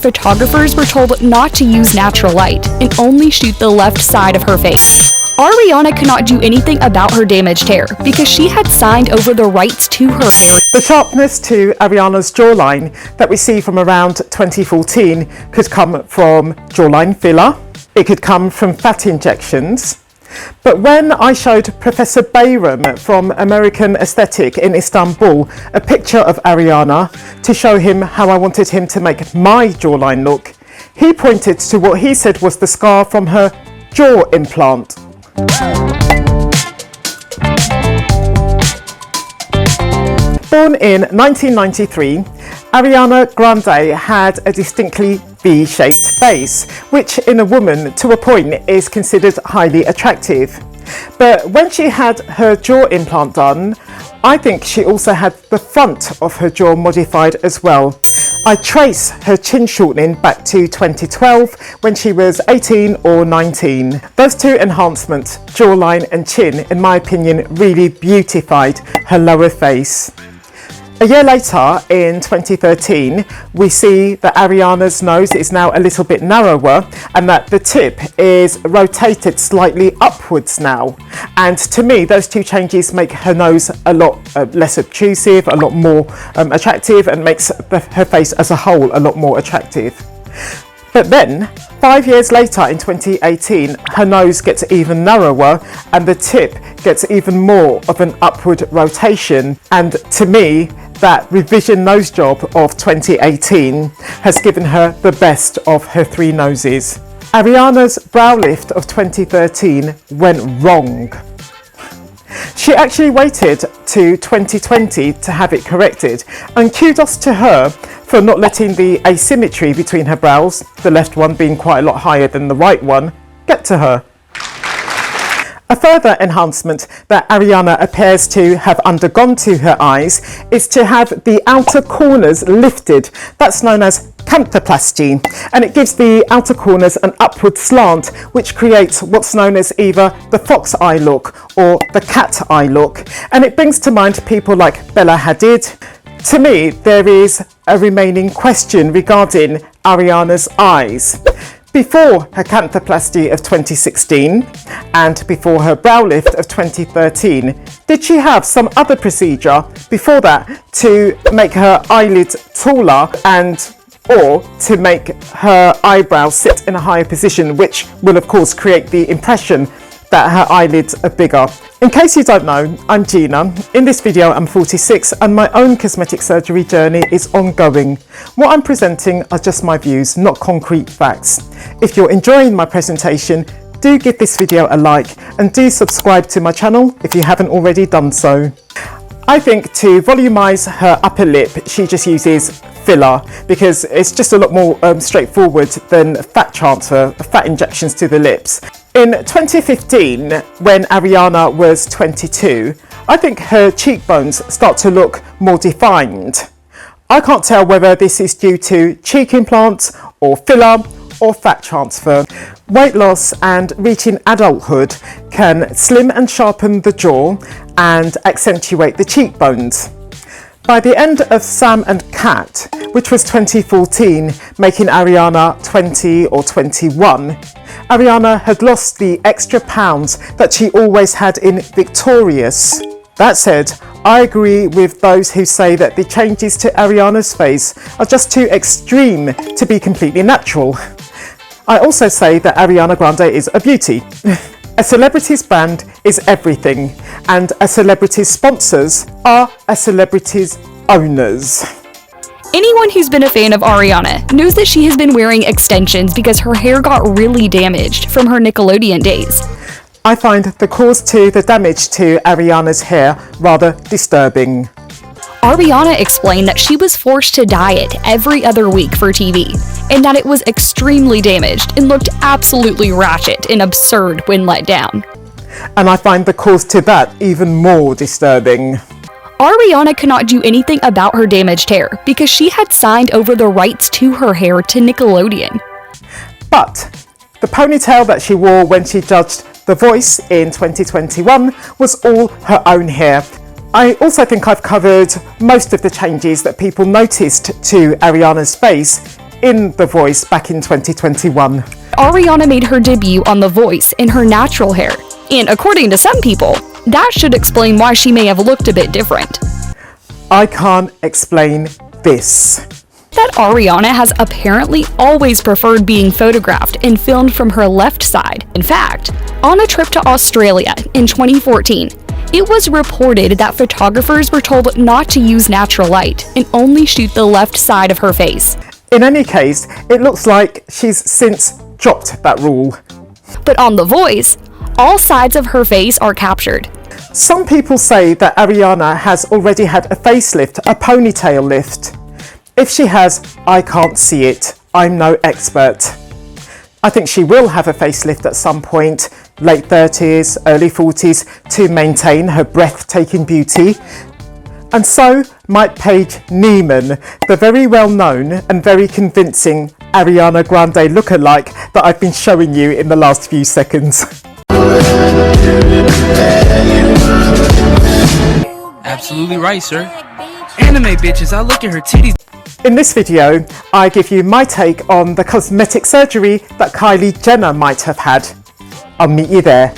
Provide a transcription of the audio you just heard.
photographers were told not to use natural light and only shoot the left side of her face. Ariana could not do anything about her damaged hair because she had signed over the rights to her hair. The sharpness to Ariana's jawline that we see from around 2014 could come from jawline filler, it could come from fat injections. But when I showed Professor Bayram from American Aesthetic in Istanbul a picture of Ariana to show him how I wanted him to make my jawline look, he pointed to what he said was the scar from her jaw implant. Born in 1993, Ariana Grande had a distinctly V-shaped face, which in a woman to a point is considered highly attractive. But when she had her jaw implant done, I think she also had the front of her jaw modified as well. I trace her chin shortening back to 2012 when she was 18 or 19. Those two enhancements, jawline and chin, in my opinion, really beautified her lower face. A year later, in 2013, we see that Ariana's nose is now a little bit narrower and that the tip is rotated slightly upwards now. And to me, those two changes make her nose a lot less obtrusive, a lot more attractive, and makes her face as a whole a lot more attractive. But then, 5 years later in 2018, her nose gets even narrower and the tip gets even more of an upward rotation. And to me, that revision nose job of 2018 has given her the best of her three noses. Ariana's brow lift of 2013 went wrong. She actually waited to 2020 to have it corrected, and kudos to her for not letting the asymmetry between her brows, the left one being quite a lot higher than the right one, get to her. A further enhancement that Ariana appears to have undergone to her eyes is to have the outer corners lifted. That's known as canthoplasty, and it gives the outer corners an upward slant, which creates what's known as either the fox eye look or the cat eye look. And it brings to mind people like Bella Hadid. To me, there is a remaining question regarding Ariana's eyes. Before her canthoplasty of 2016 and before her brow lift of 2013, did she have some other procedure before that to make her eyelids taller and or to make her eyebrows sit in a higher position, which will of course create the impression that her eyelids are bigger? In case you don't know, I'm Gina. In this video I'm 46 and my own cosmetic surgery journey is ongoing. What I'm presenting are just my views, not concrete facts. If you're enjoying my presentation, do give this video a like and do subscribe to my channel if you haven't already done so. I think to volumize her upper lip, she just uses filler because it's just a lot more straightforward than fat transfer, fat injections to the lips. In 2015, when Ariana was 22, I think her cheekbones start to look more defined. I can't tell whether this is due to cheek implants or filler or fat transfer. Weight loss and reaching adulthood can slim and sharpen the jaw and accentuate the cheekbones. By the end of Sam and Cat, which was 2014, making Ariana 20 or 21, Ariana had lost the extra pounds that she always had in Victorious. That said, I agree with those who say that the changes to Ariana's face are just too extreme to be completely natural. I also say that Ariana Grande is a beauty. A celebrity's brand is everything, and a celebrity's sponsors are a celebrity's owners. Anyone who's been a fan of Ariana knows that she has been wearing extensions because her hair got really damaged from her Nickelodeon days. I find the cause to the damage to Ariana's hair rather disturbing. Ariana explained that she was forced to dye it every other week for TV, and that it was extremely damaged and looked absolutely ratchet and absurd when let down. And I find the cause to that even more disturbing. Ariana could not do anything about her damaged hair because she had signed over the rights to her hair to Nickelodeon. But the ponytail that she wore when she judged The Voice in 2021 was all her own hair. I also think I've covered most of the changes that people noticed to Ariana's face in The Voice back in 2021. Ariana made her debut on The Voice in her natural hair, and according to some people, that should explain why she may have looked a bit different. I can't explain this. That Ariana has apparently always preferred being photographed and filmed from her left side. In fact, on a trip to Australia in 2014, it was reported that photographers were told not to use natural light and only shoot the left side of her face. In any case, it looks like she's since dropped that rule. But on The Voice, all sides of her face are captured. Some people say that Ariana has already had a facelift, a ponytail lift. If she has, I can't see it. I'm no expert. I think she will have a facelift at some point, late 30s, early 40s, to maintain her breathtaking beauty. And so might Paige Niemann, the very well-known and very convincing Ariana Grande lookalike that I've been showing you in the last few seconds. Absolutely right, sir. Anime bitches, I look at her titties. In this video, I give you my take on the cosmetic surgery that Kylie Jenner might have had. I'll meet you there.